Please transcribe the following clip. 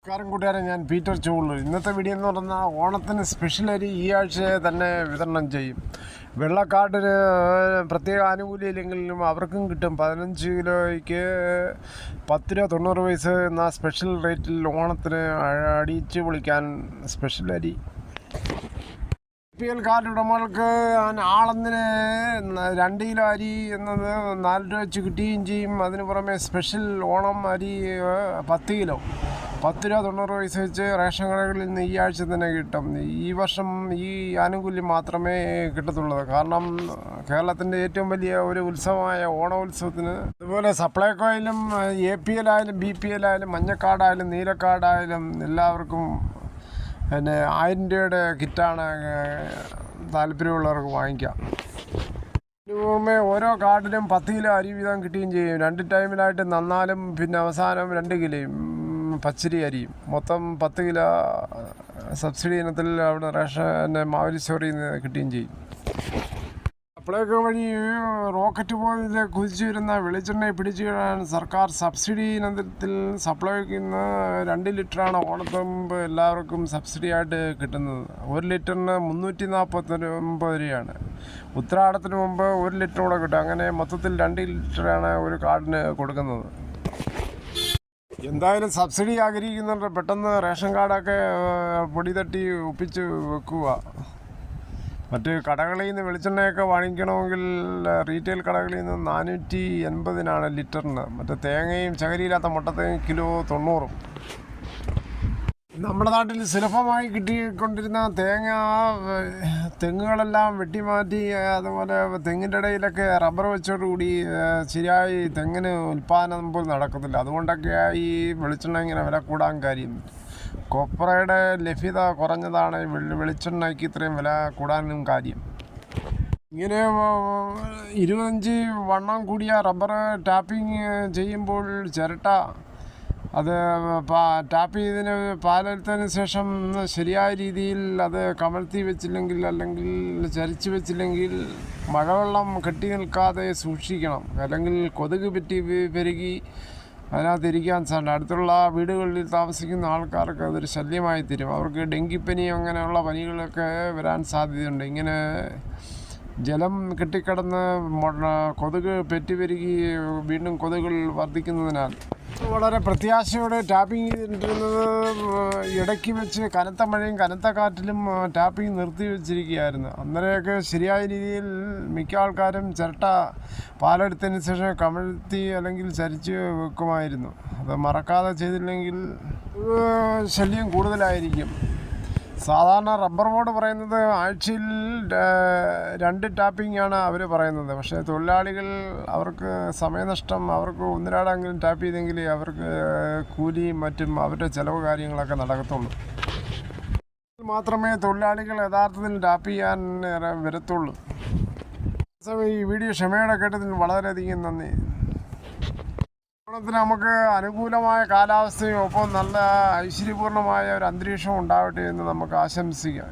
നമസ്കാരം കൂട്ടുകാരെ, ഞാൻ പീറ്റർ ചൂളൂർ. ഇന്നത്തെ വീഡിയോ എന്ന് പറഞ്ഞാൽ ഓണത്തിന് സ്പെഷ്യൽ അരി ഈ ആഴ്ച തന്നെ വിതരണം ചെയ്യും. വെള്ളക്കാർഡിന് പ്രത്യേക ആനുകൂല്യം ഇല്ലെങ്കിലും അവർക്കും കിട്ടും. 15 കിലോയ്ക്ക് 10 രൂപ 90 പൈസ എന്ന സ്പെഷ്യൽ റേറ്റിൽ ഓണത്തിന് അടിച്ച് പൊളിക്കാൻ സ്പെഷ്യൽ അരി. BPL കാർഡ് ഉടമകൾക്ക് ആളെന്നിന് 2 കിലോ അരി എന്നത് 4 രൂപ വെച്ച് കിട്ടുകയും ചെയ്യും. അതിന് പുറമെ സ്പെഷ്യൽ ഓണം അരി 10 കിലോ 10 രൂപ 90 പൈസ വെച്ച് റേഷൻ കടകളിൽ നിന്ന് ഈ ആഴ്ച തന്നെ കിട്ടും. ഈ വർഷം ഈ ആനുകൂല്യം മാത്രമേ കിട്ടത്തുള്ളൂ. കാരണം കേരളത്തിൻ്റെ ഏറ്റവും വലിയ ഒരു ഉത്സവമായ ഓണോത്സവത്തിന് അതുപോലെ സപ്ലൈകോയിലും APL ആയാലും BPL ആയാലും മഞ്ഞക്കാർഡായാലും നീലക്കാർഡായാലും എല്ലാവർക്കും 1000 രൂപയുടെ കിറ്റാണ് താല്പര്യമുള്ളവർക്ക് വാങ്ങിക്കാം. ഇതിനു പുറമെ ഓരോ കാർഡിനും 10 കിലോ അരി വീതം കിട്ടുകയും ചെയ്യും. 2 ടൈമിലായിട്ട് നന്നാലും പിന്നെ അവസാനം 2 കിലോയും പച്ചരി അരിയും. മൊത്തം 10 കിലോ സബ്സിഡി ഇനത്തിൽ അവിടെ റേഷൻ മാവേലി സ്റ്റോറിൽ നിന്ന് കിട്ടുകയും ചെയ്യും. സപ്ലൈകോ വഴി റോക്കറ്റ് പോലെ കുതിച്ചു വരുന്ന വെളിച്ചെണ്ണയെ പിടിച്ചുവിടാൻ സർക്കാർ സബ്സിഡി ഇനത്തിൽ സപ്ലൈക്ക് ഇന്ന് 2 ലിറ്ററാണ് ഓണത്തിന് മുമ്പ് എല്ലാവർക്കും സബ്സിഡി ആയിട്ട് കിട്ടുന്നത്. 1 ലിറ്ററിന് 349 രൂപയാണ്. ഉത്രാടത്തിന് മുമ്പ് 1 ലിറ്റർ കൂടെ കിട്ടും. അങ്ങനെ മൊത്തത്തിൽ 2 ലിറ്ററാണ് ഒരു കാർഡിന് കൊടുക്കുന്നത്. എന്തായാലും സബ്സിഡി ആഗ്രഹിക്കുന്നുണ്ട്. പെട്ടെന്ന് റേഷൻ കാർഡൊക്കെ പൊടി തട്ടി ഒപ്പിച്ച് വെക്കുക. മറ്റ് കടകളിൽ നിന്ന് വെളിച്ചെണ്ണയൊക്കെ വാങ്ങിക്കണമെങ്കിൽ റീറ്റെയിൽ കടകളിൽ നിന്ന് 480 ലിറ്ററിന്. മറ്റേ തേങ്ങയും ചകരിയില്ലാത്ത മുട്ടത്തേങ്ങയും കിലോ 90. നമ്മുടെ നാട്ടിൽ സുലഭമായി കിട്ടിക്കൊണ്ടിരുന്ന തെങ്ങുകളെല്ലാം വെട്ടിമാറ്റി, അതുപോലെ തെങ്ങിൻ്റെ ഇടയിലൊക്കെ റബ്ബർ വെച്ചോടുകൂടി ശരിയായി തെങ്ങിന് ഉൽപ്പാദനം പോലും നടക്കത്തില്ല. അതുകൊണ്ടൊക്കെയാണ് ഈ വെളിച്ചെണ്ണ ഇങ്ങനെ വില കൂടാൻ കാര്യം. കൊപ്രയുടെ ലഭ്യത കുറഞ്ഞതാണ് വെളിച്ചെണ്ണയ്ക്ക് ഇത്രയും വില കൂടാനും കാര്യം. ഇങ്ങനെ 25 വണ്ണം കൂടിയ റബ്ബർ ടാപ്പിംഗ് ചെയ്യുമ്പോൾ ചിരട്ട അത് ടാപ്പ് ചെയ്തതിന് പാലെടുത്തതിന് ശേഷം ശരിയായ രീതിയിൽ അത് കമഴ്ത്തി വെച്ചില്ലെങ്കിൽ അല്ലെങ്കിൽ ചരിച്ച് വെച്ചില്ലെങ്കിൽ മഴവെള്ളം കെട്ടി നിൽക്കാതെ സൂക്ഷിക്കണം. അല്ലെങ്കിൽ കൊതുക് പെരുകി അതിനകത്ത് ഇരിക്കാൻ സാധിക്കും. അടുത്തുള്ള വീടുകളിൽ താമസിക്കുന്ന ആൾക്കാർക്ക് അതൊരു ശല്യമായി തീരും. അവർക്ക് ഡെങ്കിപ്പനി അങ്ങനെയുള്ള പനികളൊക്കെ വരാൻ സാധ്യതയുണ്ട്. ഇങ്ങനെ ജലം കെട്ടിക്കിടന്ന് കൊതുക് പെരുകി വീണ്ടും കൊതുകുകൾ വർദ്ധിക്കുന്നതിനാൽ വളരെ പ്രത്യാശയോടെ ടാപ്പിംഗ് ചെയ്തിരുന്നത് ഇടയ്ക്ക് വെച്ച് കനത്ത മഴയും കനത്ത കാറ്റിലും ടാപ്പിംഗ് നിർത്തി വെച്ചിരിക്കുകയായിരുന്നു. അന്നേരമൊക്കെ ശരിയായ രീതിയിൽ മിക്ക ആൾക്കാരും ചിരട്ട പാലെടുത്തതിന് ശേഷം കമഴ്ത്തി അല്ലെങ്കിൽ ചരിച്ച് വെക്കുമായിരുന്നു. അത് മറക്കാതെ ചെയ്തില്ലെങ്കിൽ ശല്യം കൂടുതലായിരിക്കും. സാധാരണ റബ്ബർ ബോർഡ് പറയുന്നത് ആഴ്ചയിൽ 2 ടാപ്പിംഗ് ആണ് അവർ പറയുന്നത്. പക്ഷേ തൊഴിലാളികൾ അവർക്ക് സമയനഷ്ടം, അവർക്ക് 1-2 ടാപ്പ് ചെയ്തെങ്കിൽ അവർക്ക് കൂലിയും മറ്റും അവരുടെ ചിലവ് കാര്യങ്ങളൊക്കെ നടക്കത്തുള്ളൂ. മാത്രമേ തൊഴിലാളികൾ യഥാർത്ഥത്തിൽ ടാപ്പ് ചെയ്യാൻ വരത്തുള്ളൂ. ഈ വീഡിയോ ക്ഷമയോടെ കേട്ടതിന് വളരെയധികം നന്ദി. ഓണത്തിന് നമുക്ക് അനുകൂലമായ കാലാവസ്ഥയും ഒപ്പം നല്ല ഐശ്വര്യപൂർണമായ ഒരു അന്തരീക്ഷം ഉണ്ടാവട്ടെ എന്ന് നമുക്ക് ആശംസിക്കാം.